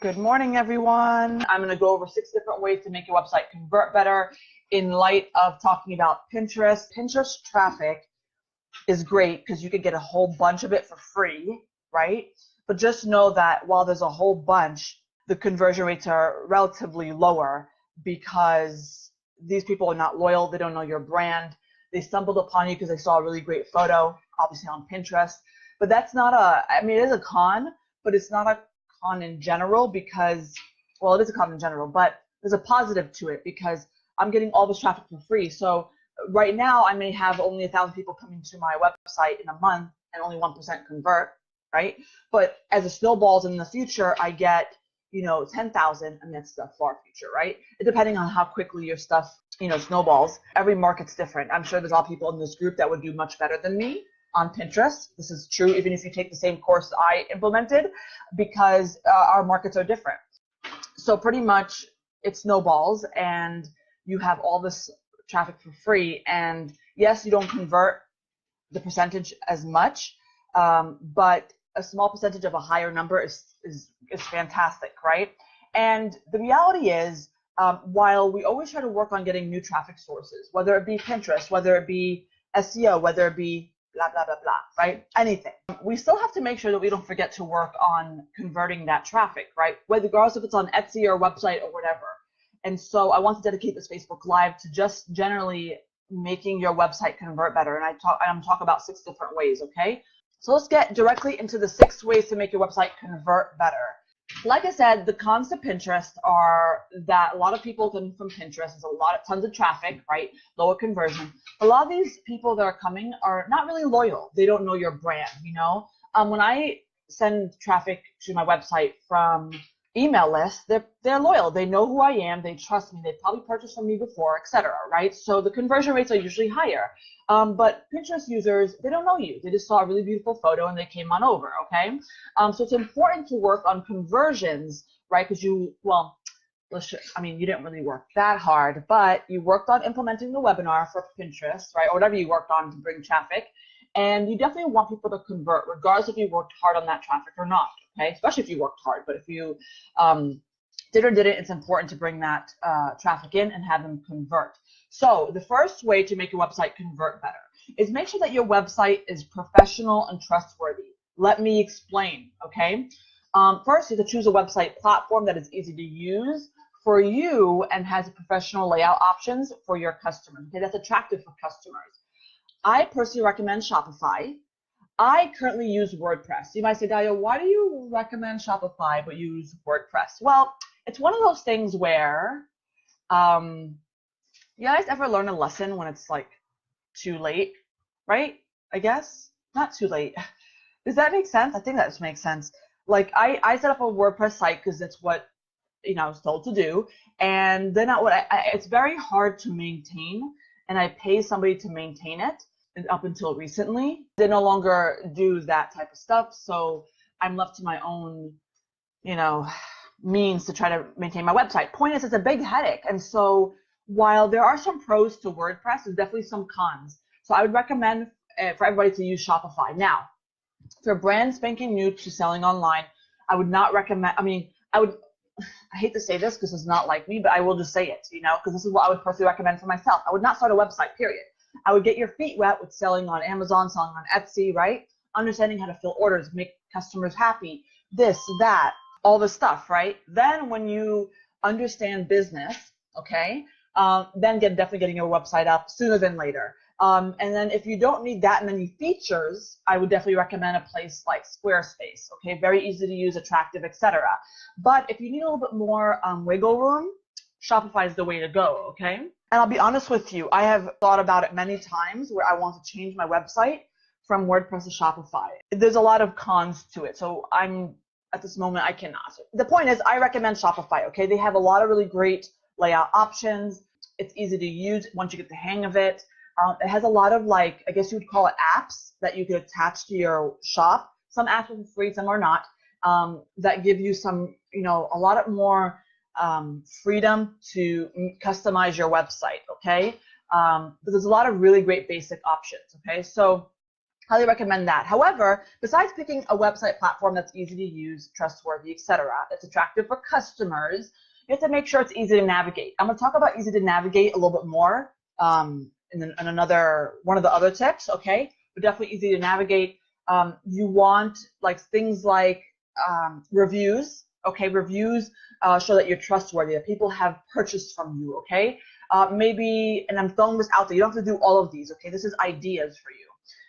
Good morning, everyone. I'm going to go over 6 different ways to make your website convert better in light of talking about Pinterest. Pinterest traffic is great because you could get a whole bunch of it for free, right? But just know that while there's a whole bunch, the conversion rates are relatively lower because these people are not loyal. They don't know your brand. They stumbled upon you because they saw a really great photo, obviously on Pinterest. But that's not it is a con, but it's not a con in general because, well, it is a con in general, but there's a positive to it because I'm getting all this traffic for free. So right now I may have only 1,000 people coming to my website in a month and only 1% convert, right? But as it snowballs in the future, I get 10,000, and that's the far future, right? Depending on how quickly your stuff snowballs. Every market's different. I'm sure there's a lot of people in this group that would do much better than me on Pinterest. This is true even if you take the same course I implemented, because our markets are different. So pretty much it snowballs and you have all this traffic for free, and yes, you don't convert the percentage as much, but a small percentage of a higher number is fantastic, right? And the reality is, while we always try to work on getting new traffic sources, whether it be Pinterest, whether it be SEO, whether it be blah, blah, blah, blah, right? Anything. We still have to make sure that we don't forget to work on converting that traffic, right? Regardless if it's on Etsy or website or whatever. And so I want to dedicate this Facebook Live to just generally making your website convert better. And I'm talking about 6 different ways, okay? So let's get directly into the 6 ways to make your website convert better. Like I said, the cons to Pinterest are that a lot of people come from Pinterest. There's tons of traffic, right? Lower conversion. A lot of these people that are coming are not really loyal. They don't know your brand, When I send traffic to my website from email lists, they're loyal. They know who I am. They trust me. They probably purchased from me before, etc. Right? So the conversion rates are usually higher. But Pinterest users, they don't know you. They just saw a really beautiful photo and they came on over. Okay. So it's important to work on conversions, right? Because you didn't really work that hard, but you worked on implementing the webinar for Pinterest, right? Or whatever you worked on to bring traffic. And you definitely want people to convert, regardless if you worked hard on that traffic or not, okay? Especially if you worked hard. But if you did or didn't, it's important to bring that traffic in and have them convert. So the first way to make your website convert better is make sure that your website is professional and trustworthy. Let me explain, okay? First, you have to choose a website platform that is easy to use for you and has professional layout options for your customers. Okay, that's attractive for customers. I personally recommend Shopify. I currently use WordPress. You might say, Dalia, why do you recommend Shopify but use WordPress? Well, it's one of those things where, you guys ever learn a lesson when it's like too late, right? I guess not too late. Does that make sense? I think that makes sense. Like I set up a WordPress site because that's what I was told to do, and then it's very hard to maintain, and I pay somebody to maintain it. And up until recently, they no longer do that type of stuff, so I'm left to my own, means to try to maintain my website. Point is, it's a big headache, and so while there are some pros to WordPress, there's definitely some cons. So I would recommend for everybody to use Shopify. Now, if you're brand spanking new to selling online, I would not recommend. I hate to say this because it's not like me, but I will just say it, because this is what I would personally recommend for myself. I would not start a website, period. I would get your feet wet with selling on Amazon, selling on Etsy, right? Understanding how to fill orders, make customers happy, this, that, all this stuff, right? Then when you understand business, okay, then definitely getting your website up sooner than later. And then if you don't need that many features, I would definitely recommend a place like Squarespace, okay? Very easy to use, attractive, etc. But if you need a little bit more wiggle room, Shopify is the way to go, okay? And I'll be honest with you, I have thought about it many times where I want to change my website from WordPress to Shopify. There's a lot of cons to it, so at this moment, I cannot. The point is, I recommend Shopify, okay? They have a lot of really great layout options. It's easy to use once you get the hang of it. It has a lot of, I guess you would call it apps that you could attach to your shop. Some apps are free, some are not, that give you some, a lot more freedom to customize your website, okay? But there's a lot of really great basic options, okay? So Highly recommend that. However, besides picking a website platform that's easy to use, trustworthy, etc., that's attractive for customers, you have to make sure it's easy to navigate. I'm going to talk about easy to navigate a little bit more in another one of the other tips, okay? But definitely easy to navigate. You want like things like reviews, okay? Reviews show that you're trustworthy, that people have purchased from you, okay? Maybe, and I'm throwing this out there, you don't have to do all of these, okay? This is ideas for you.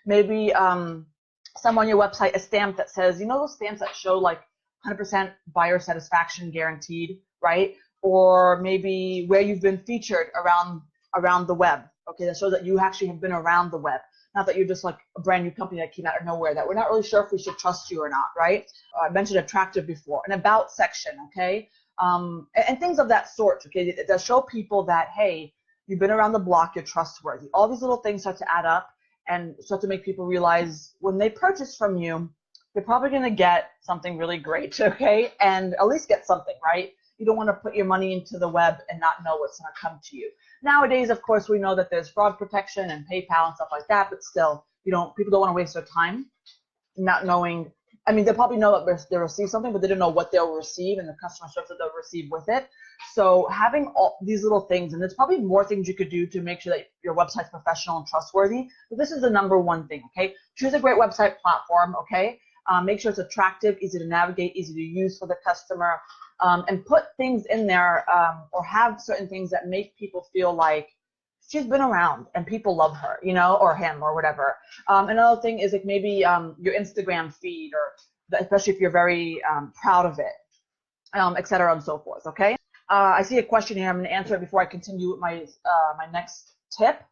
Maybe some on your website, a stamp that says, you know those stamps that show like 100% buyer satisfaction guaranteed, right? Or maybe where you've been featured around the web, okay? That shows that you actually have been around the web. Not that you're just like a brand new company that came out of nowhere, that we're not really sure if we should trust you or not, right? I mentioned attractive before, an about section, okay? And things of that sort, okay? It does show people that, hey, you've been around the block, you're trustworthy. All these little things start to add up and start to make people realize when they purchase from you, they're probably going to get something really great, okay? And at least get something, right? You don't want to put your money into the web and not know what's going to come to you. Nowadays, of course, we know that there's fraud protection and PayPal and stuff like that, but still, people don't want to waste their time not knowing. I mean, they probably know that they'll receive something, but they don't know what they'll receive and the customer service that they'll receive with it. So having all these little things, and there's probably more things you could do to make sure that your website's professional and trustworthy, but this is the number one thing, okay? Choose a great website platform, okay? Make sure it's attractive, easy to navigate, easy to use for the customer, and put things in there or have certain things that make people feel like she's been around and people love her, or him or whatever. Another thing is like maybe your Instagram feed, or especially if you're very proud of it, et cetera and so forth, okay? I see a question here. I'm going to answer it before I continue with my next tip.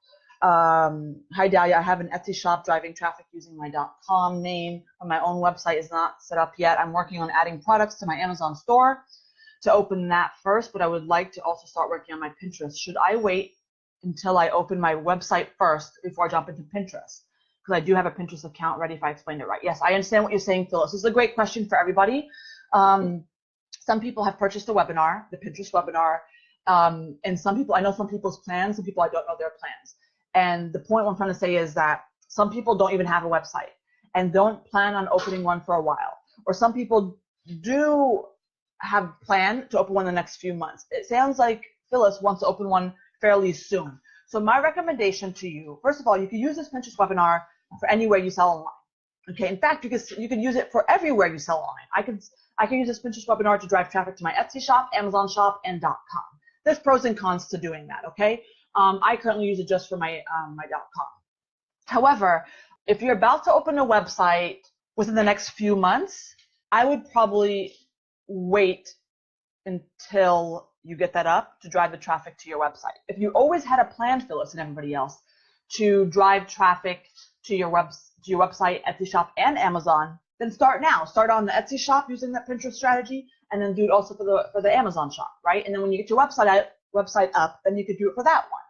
Hi, Dahlia. I have an Etsy shop driving traffic using my .com name, but my own website is not set up yet. I'm working on adding products to my Amazon store to open that first, but I would like to also start working on my Pinterest. Should I wait until I open my website first before I jump into Pinterest? Because I do have a Pinterest account ready if I explained it right. Yes, I understand what you're saying, Phyllis. This is a great question for everybody. Some people have purchased the webinar, the Pinterest webinar, and I know some people's plans, some people I don't know their plans. And the point what I'm trying to say is that some people don't even have a website and don't plan on opening one for a while. Or some people do have planned to open one in the next few months. It sounds like Phyllis wants to open one fairly soon. So my recommendation to you, first of all, you can use this Pinterest webinar for anywhere you sell online. Okay, in fact, you can use it for everywhere you sell online. I can use this Pinterest webinar to drive traffic to my Etsy shop, Amazon shop, and .com. There's pros and cons to doing that, okay? I currently use it just for my .com. However, if you're about to open a website within the next few months, I would probably wait until you get that up to drive the traffic to your website. If you always had a plan, Phyllis and everybody else, to drive traffic to your website, Etsy shop, and Amazon, then start now. Start on the Etsy shop using that Pinterest strategy, and then do it also for the Amazon shop, right? And then when you get your website up, then you could do it for that one.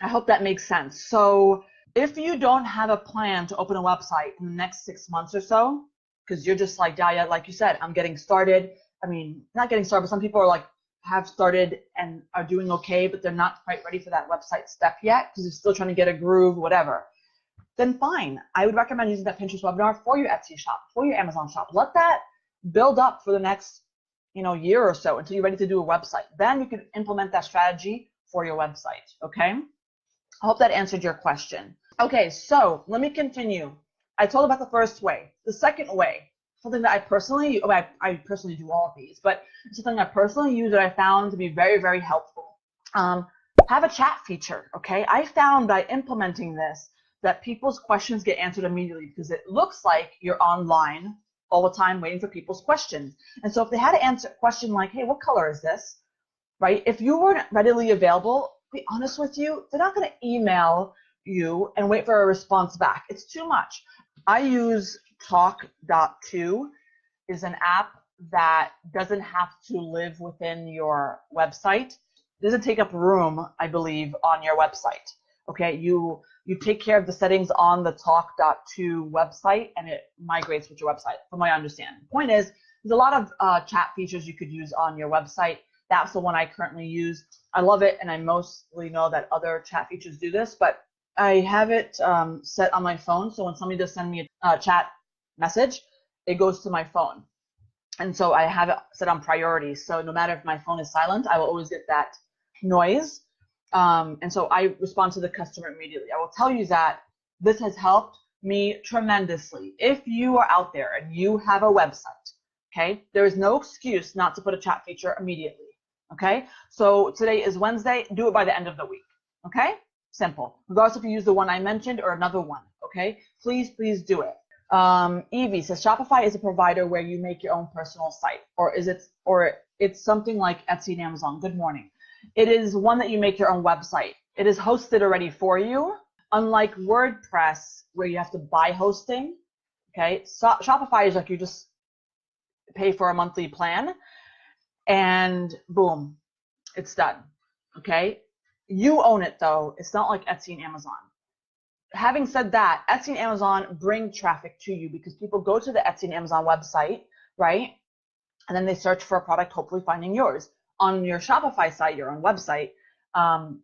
I hope that makes sense. So if you don't have a plan to open a website in the next 6 months or so, because you're just like, Dahlia, like you said, I'm getting started. I mean, not getting started, but some people are like, have started and are doing okay, but they're not quite ready for that website step yet because they're still trying to get a groove, whatever. Then fine. I would recommend using that Pinterest webinar for your Etsy shop, for your Amazon shop. Let that build up for the next, year or so until you're ready to do a website. Then you can implement that strategy for your website, okay? I hope that answered your question. Okay, so let me continue. I told about the first way. The second way, something that I personally do all of these, but it's something I personally use that I found to be very, very helpful. Have a chat feature, okay? I found by implementing this that people's questions get answered immediately because it looks like you're online all the time waiting for people's questions. And so if they had to answer a question like, hey, what color is this, right? If you weren't readily available, to be honest with you, they're not going to email you and wait for a response back. It's too much. I use Talk.to, is an app that doesn't have to live within your website. It doesn't take up room, I believe, on your website. Okay, you take care of the settings on the Talk.to website and it migrates with your website, from my understanding. The point is, there's a lot of chat features you could use on your website. That's the one I currently use. I love it, and I mostly know that other chat features do this, but I have it set on my phone, so when somebody does send me a chat message, it goes to my phone. And so I have it set on priority. So no matter if my phone is silent, I will always get that noise. And so I respond to the customer immediately. I will tell you that this has helped me tremendously. If you are out there and you have a website, okay, there is no excuse not to put a chat feature immediately, okay? So today is Wednesday, do it by the end of the week, okay? Simple. Regardless if you use the one I mentioned or another one, okay? Please do it. Evie says Shopify is a provider where you make your own personal site, or it's something like Etsy and Amazon. Good morning. It is one that you make your own website. It is hosted already for you. Unlike WordPress, where you have to buy hosting, okay? So Shopify is like you just pay for a monthly plan, and boom, it's done, okay? You own it though. It's not like Etsy and Amazon. Having said that, Etsy and Amazon bring traffic to you because people go to the Etsy and Amazon website, right? And then they search for a product, hopefully finding yours. On your Shopify site, your own website,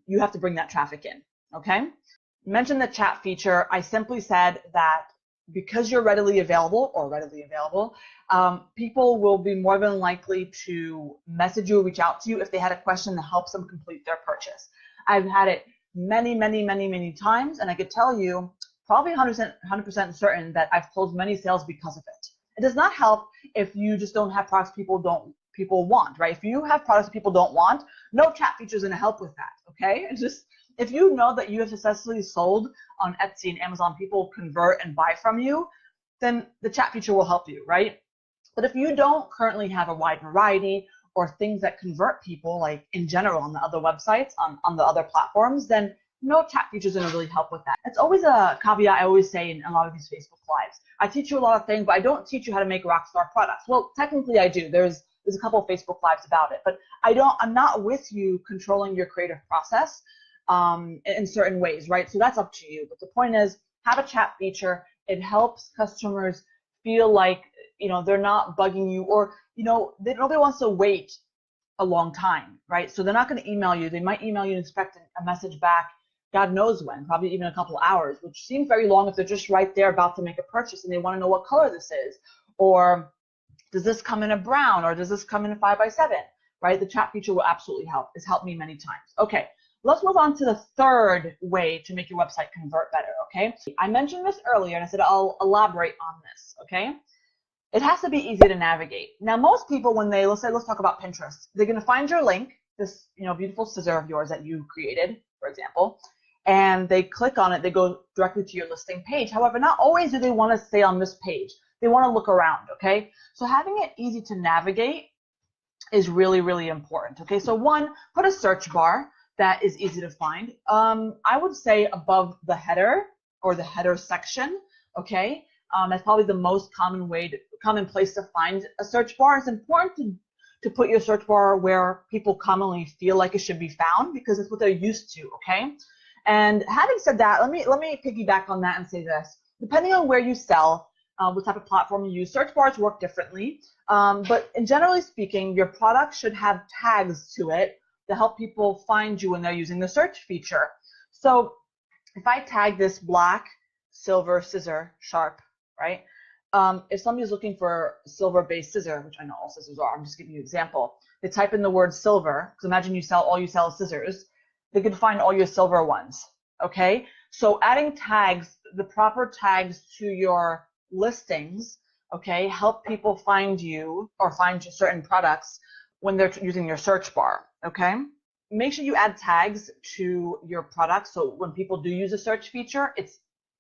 you have to bring that traffic in, okay? Mention the chat feature. I simply said that because you're readily available, people will be more than likely to message you or reach out to you if they had a question that helps them complete their purchase. I've had it many times, and I could tell you probably 100% certain that I've closed many sales because of it. It does not help if you just don't have products people want, right? If you have products people don't want, no chat feature is going to help with that, okay? It's just, if you know that you have successfully sold on Etsy and Amazon, people convert and buy from you, then the chat feature will help you, right? But if you don't currently have a wide variety or things that convert people, like in general on the other websites, on the other platforms, then no chat feature is going to really help with that. It's always a caveat I always say in a lot of these Facebook Lives. I teach you a lot of things, but I don't teach you how to make rockstar products. Well, technically I do. There's a couple of Facebook Lives about it, but I'm not with you controlling your creative process in certain ways, right? So that's up to you. But the point is, have a chat feature. It helps customers feel like, they're not bugging you, or, nobody wants to wait a long time, right? So they're not going to email you. They might email you and expect a message back, God knows when, probably even a couple of hours, which seems very long if they're just right there about to make a purchase and they want to know what color this is, or does this come in a brown, or does this come in a 5x7, right? The chat feature will absolutely help. It's helped me many times. Okay, let's move on to the third way to make your website convert better, okay? I mentioned this earlier and I said I'll elaborate on this, okay? It has to be easy to navigate. Now, most people, when let's talk about Pinterest, they're going to find your link, this beautiful scissor of yours that you created, for example, and they click on it, they go directly to your listing page. However, not always do they want to stay on this page. They want to look around, okay? So having it easy to navigate is really important, okay? So one, put a search bar that is easy to find. I would say above the header or the header section, okay? That's probably the most common place to find a search bar. It's important to put your search bar where people commonly feel like it should be found because it's what they're used to, okay? And having said that, let me piggyback on that and say this. Depending on where you sell, what type of platform you use, search bars work differently. But generally speaking, your product should have tags to it to help people find you when they're using the search feature. So if I tag this black, silver, scissor, sharp, right? If somebody's looking for silver-based scissor, which I know all scissors are, I'm just giving you an example. They type in the word silver, because imagine all you sell is scissors. They can find all your silver ones, okay? So adding tags, the proper tags to your listings, okay, help people find you or find certain products when they're using your search bar, okay? Make sure you add tags to your products so when people do use a search feature,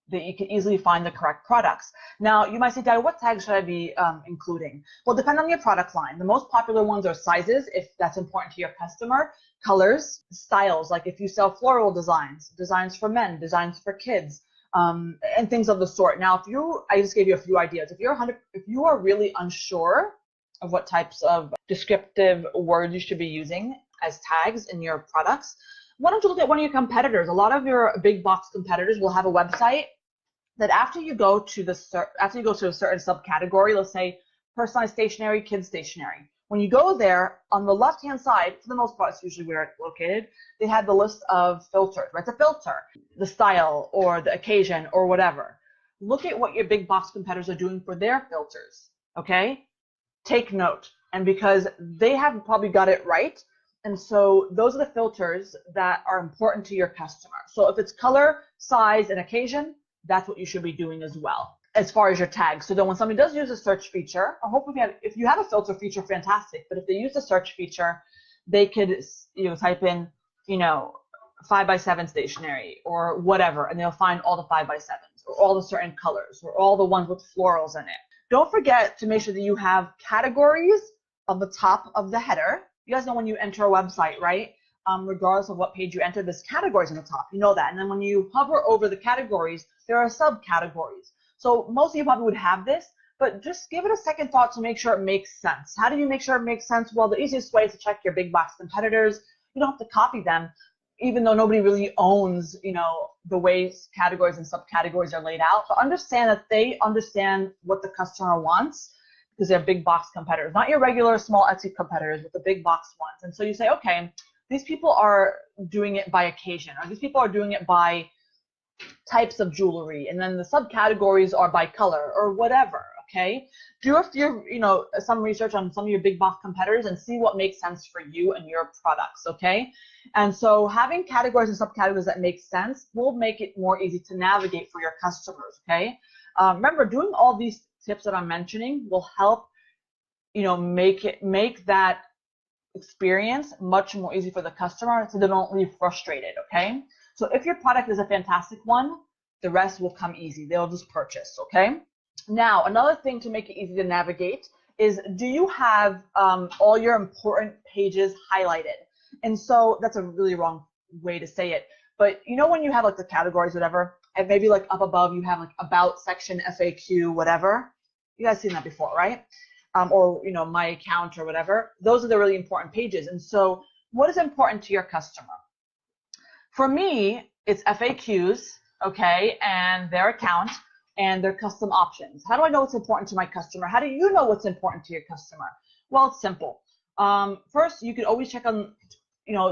that you can easily find the correct products. Now, you might say, Dad, what tags should I be including? Well, depend on your product line. The most popular ones are sizes, if that's important to your customer, colors, styles, like if you sell floral designs for men, designs for kids, and things of the sort. Now, I just gave you a few ideas. If you are really unsure of what types of descriptive words you should be using as tags in your products, why don't you look at one of your competitors? A lot of your big box competitors will have a website that after you go to a certain subcategory, let's say personalized stationery, kids stationery, When you go there, on the left-hand side, for the most part, it's usually where it's located, they have the list of filters, right? The filter, the style, or the occasion, or whatever. Look at what your big box competitors are doing for their filters, okay? Take note. And because they have probably got it right, and so those are the filters that are important to your customer. So if it's color, size, and occasion, that's what you should be doing as well, as far as your tags. So then when somebody does use a search feature, or hopefully if you have a filter feature, fantastic. But if they use the search feature, they could, type in, 5x7 stationery or whatever, and they'll find all the 5x7s or all the certain colors or all the ones with florals in it. Don't forget to make sure that you have categories on the top of the header. You guys know when you enter a website, right? Regardless of what page you enter, there's categories on the top. You know that. And then when you hover over the categories, there are subcategories. So most of you probably would have this, but just give it a second thought to make sure it makes sense. How do you make sure it makes sense? Well, the easiest way is to check your big box competitors. You don't have to copy them, even though nobody really owns, the way categories and subcategories are laid out. But understand that they understand what the customer wants, because they're big box competitors, not your regular small Etsy competitors, but the big box ones. And so you say, okay, these people are doing it by occasion, or these people are doing it by types of jewelry, and then the subcategories are by color or whatever, okay? Do some research on some of your big box competitors and see what makes sense for you and your products, okay? And so having categories and subcategories that make sense will make it more easy to navigate for your customers, okay? Remember, doing all these tips that I'm mentioning will help, make that experience much more easy for the customer, so they don't leave frustrated, okay? So if your product is a fantastic one, the rest will come easy. They'll just purchase, okay? Now, another thing to make it easy to navigate is, do you have all your important pages highlighted? And so that's a really wrong way to say it. But when you have like the categories, whatever, and maybe like up above you have like about, section, FAQ, whatever. You guys seen that before, right? Or my account or whatever. Those are the really important pages. And so what is important to your customer? For me, it's FAQs, okay, and their account and their custom options. How do I know what's important to my customer? How do you know what's important to your customer? Well, it's simple. First, you could always check on,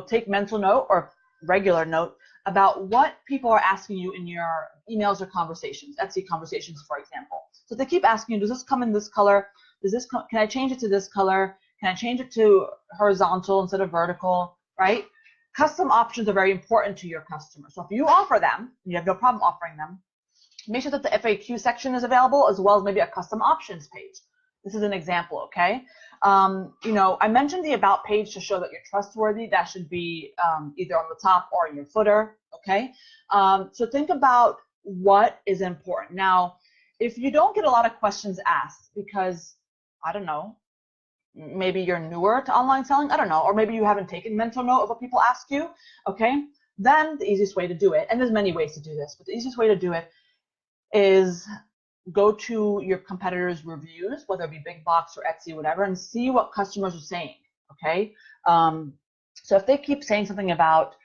take mental note or regular note about what people are asking you in your emails or conversations, Etsy conversations, for example. So if they keep asking you, does this come in this color? Can I change it to this color? Can I change it to horizontal instead of vertical, right? Custom options are very important to your customer. So if you offer them, you have no problem offering them, make sure that the FAQ section is available, as well as maybe a custom options page. This is an example, okay? I mentioned the about page to show that you're trustworthy. That should be either on the top or in your footer, okay? So think about what is important. Now, if you don't get a lot of questions asked because, I don't know, maybe you're newer to online selling, I don't know, or maybe you haven't taken mental note of what people ask you, okay? Then the easiest way to do it, and there's many ways to do this, but the easiest way to do it is go to your competitors' reviews, whether it be big box or Etsy, whatever, and see what customers are saying, okay? So if they keep saying something about,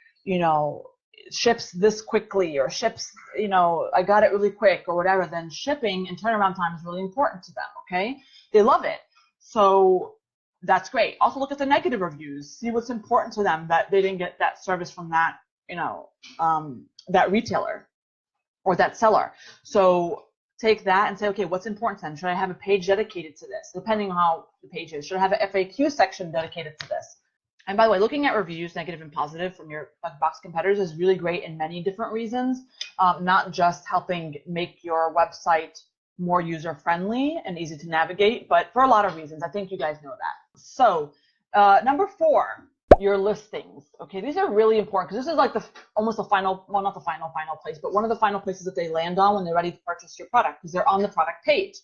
ships this quickly, or ships, I got it really quick, or whatever, then shipping and turnaround time is really important to them, okay? They love it. So that's great. Also look at the negative reviews, see what's important to them, that they didn't get that service from that, that retailer or that seller. So take that and say, okay, what's important to them? Should I have a page dedicated to this? Depending on how the page is. Should I have an FAQ section dedicated to this? And by the way, looking at reviews, negative and positive, from your box competitors is really great in many different reasons, not just helping make your website more user-friendly and easy to navigate, but for a lot of reasons. I think you guys know that. So number 4, your listings. Okay, these are really important because this is like almost the final, well, not the final place, but one of the final places that they land on when they're ready to purchase your product, because they're on the product page.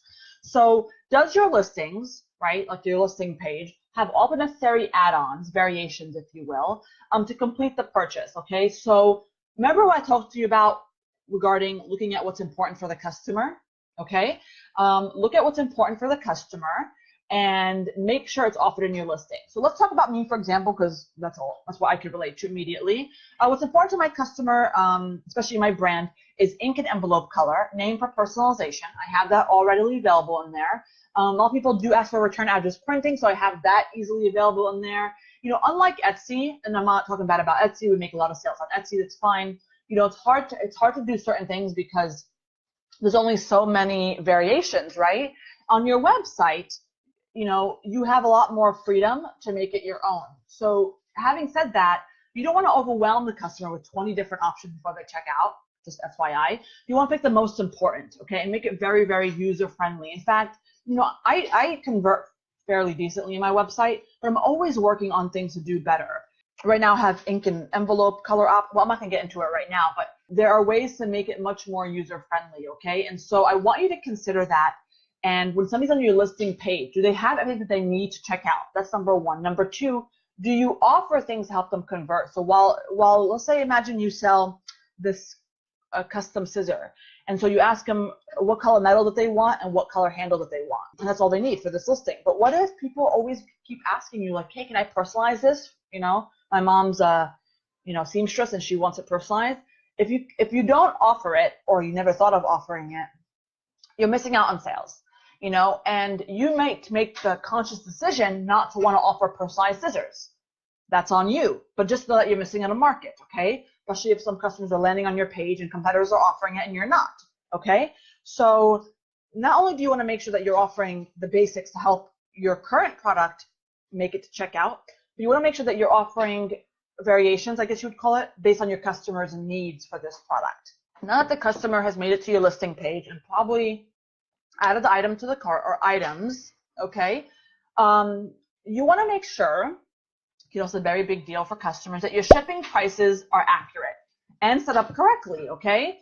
So does your listings, right, like your listing page, have all the necessary add-ons, variations, if you will, to complete the purchase, okay? So remember what I talked to you about regarding looking at what's important for the customer, okay? Look at what's important for the customer and make sure it's offered in your listing. So let's talk about me, for example, because that's what I could relate to immediately. What's important to my customer, especially my brand, is ink and envelope color, name for personalization. I have that already available in there. A lot of people do ask for return address printing, so I have that easily available in there. You know, unlike Etsy, and I'm not talking bad about Etsy, we make a lot of sales on Etsy, that's fine. You know, it's hard to do certain things because there's only so many variations, right? On your website, you know, you have a lot more freedom to make it your own. So having said that, you don't want to overwhelm the customer with 20 different options before they check out, just FYI. You want to pick the most important, okay, and make it very, very user-friendly. In fact, you know, I convert fairly decently in my website, but I'm always working on things to do better. Right now I have ink and envelope color op. Well, I'm not going to get into it right now, but there are ways to make it much more user-friendly, okay? And so I want you to consider that. And when somebody's on your listing page, do they have everything that they need to check out? That's number one. Number two, do you offer things to help them convert? So while let's say, imagine you sell this custom scissor, and so you ask them what color metal that they want and what color handle that they want, and that's all they need for this listing. But what if people always keep asking you, like, hey, can I personalize this? You know, my mom's seamstress and she wants it personalized. If you don't offer it, or you never thought of offering it, you're missing out on sales. You know, and you might make the conscious decision not to want to offer personalized scissors. That's on you, but just know that you're missing out on a market, okay? Especially if some customers are landing on your page and competitors are offering it and you're not, okay? So not only do you want to make sure that you're offering the basics to help your current product make it to checkout, but you want to make sure that you're offering variations, I guess you would call it, based on your customers' needs for this product. Now that the customer has made it to your listing page and probably added the item to the cart or items, okay, you want to make sure, it's a very big deal for customers, that your shipping prices are accurate and set up correctly, okay,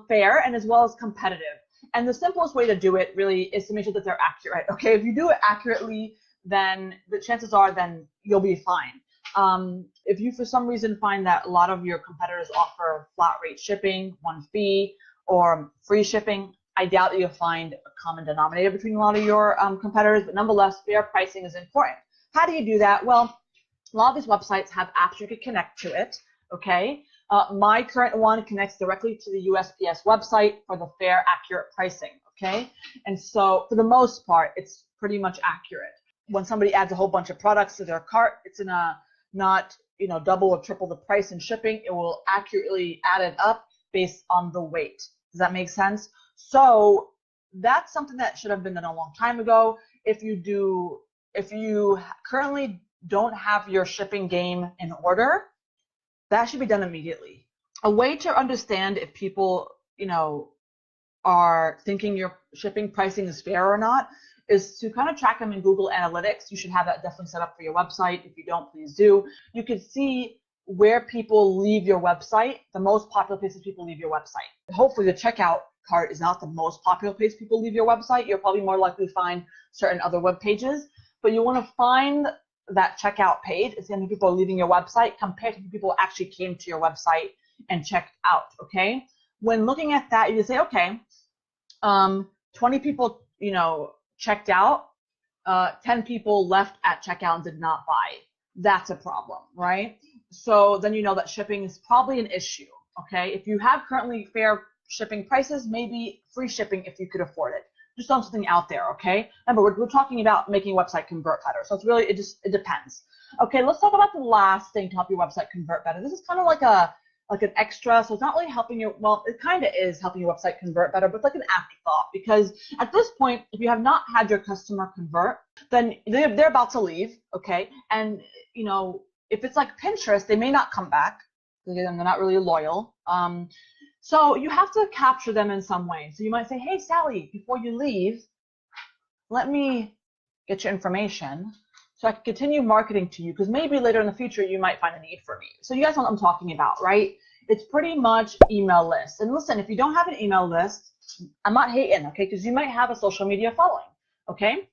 fair and as well as competitive. And the simplest way to do it really is to make sure that they're accurate, okay? If you do it accurately, then the chances are then you'll be fine. If you for some reason find that a lot of your competitors offer flat rate shipping, one fee, or free shipping, I doubt that you'll find a common denominator between a lot of your competitors, but nonetheless, fair pricing is important. How do you do that? Well, a lot of these websites have apps you can connect to it, okay? My current one connects directly to the USPS website for the fair, accurate pricing, okay? And so for the most part, it's pretty much accurate. When somebody adds a whole bunch of products to their cart, it's in a not, double or triple the price in shipping. It will accurately add it up based on the weight. Does that make sense? So that's something that should have been done a long time ago. If you currently don't have your shipping game in order, that should be done immediately. A way to understand if people, are thinking your shipping pricing is fair or not is to kind of track them in Google Analytics. You should have that definitely set up for your website. If you don't, please do. You can see where people leave your website, the most popular places people leave your website. Hopefully the checkout cart is not the most popular place people leave your website. You're probably more likely to find certain other web pages, but you want to find that checkout page. It's how many people are leaving your website compared to people who actually came to your website and checked out, okay? When looking at that, you say, okay, 20 people, checked out, 10 people left at checkout and did not buy. That's a problem, right? So then you know that shipping is probably an issue, okay? If you have currently fair shipping prices, maybe free shipping if you could afford it. Just throw something out there, okay? Remember, we're talking about making a website convert better. So it's really, it depends. Okay, let's talk about the last thing to help your website convert better. This is kind of like an extra, so it's not really helping you, well, it kind of is helping your website convert better, but it's like an afterthought, because at this point, if you have not had your customer convert, then they're about to leave, okay? And, if it's like Pinterest, they may not come back, because they're not really loyal. So you have to capture them in some way. So you might say, hey, Sally, before you leave, let me get your information so I can continue marketing to you, because maybe later in the future you might find a need for me. So you guys know what I'm talking about, right? It's pretty much email lists. And listen, if you don't have an email list, I'm not hating, okay? Because you might have a social media following, okay?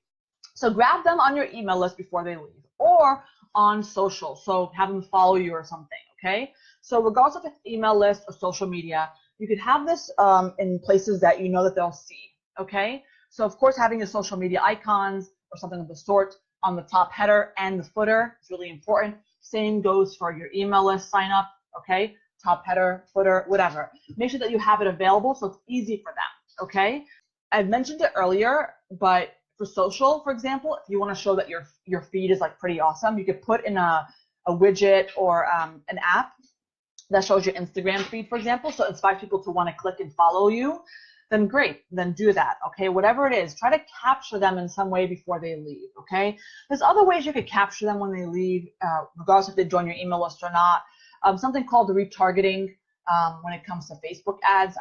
So grab them on your email list before they leave, or on social. So have them follow you or something, okay? So regardless of an email list or social media, you could have this in places that you know that they'll see, okay? So of course, having your social media icons, or something of the sort on the top header and the footer. It's really important. Same goes for your email list sign up, okay? Top header, footer, whatever. Make sure that you have it available so it's easy for them, okay? I've mentioned it earlier, but for social, for example, if you want to show that your feed is like pretty awesome, you could put in a widget or an app that shows your Instagram feed, for example, so it inspires people to want to click and follow you. Then great, then do that, okay? Whatever it is, try to capture them in some way before they leave, okay? There's other ways you could capture them when they leave, regardless if they join your email list or not. Something called the retargeting when it comes to Facebook ads.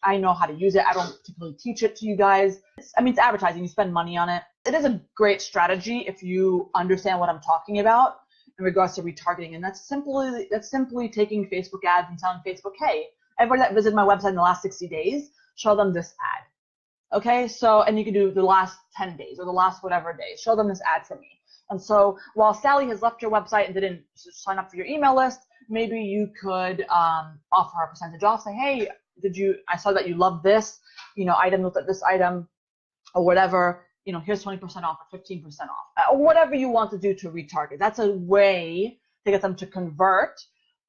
I know how to use it. I don't particularly teach it to you guys. It's advertising. You spend money on it. It is a great strategy if you understand what I'm talking about in regards to retargeting. And that's simply taking Facebook ads and telling Facebook, hey, everybody that visited my website in the last 60 days, show them this ad. Okay, so, and you can do the last 10 days or the last whatever days, show them this ad from me. And so while Sally has left your website and didn't sign up for your email list, maybe you could offer her a percentage off, say, hey, I saw that you love this, item, look at this item or whatever, here's 20% off or 15% off, or whatever you want to do to retarget. That's a way to get them to convert.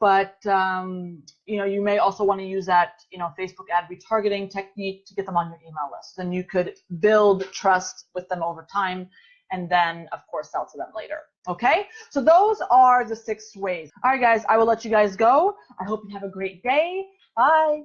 But, you may also want to use that, Facebook ad retargeting technique to get them on your email list. Then you could build trust with them over time and then, of course, sell to them later. Okay? So those are the 6 ways. All right, guys, I will let you guys go. I hope you have a great day. Bye.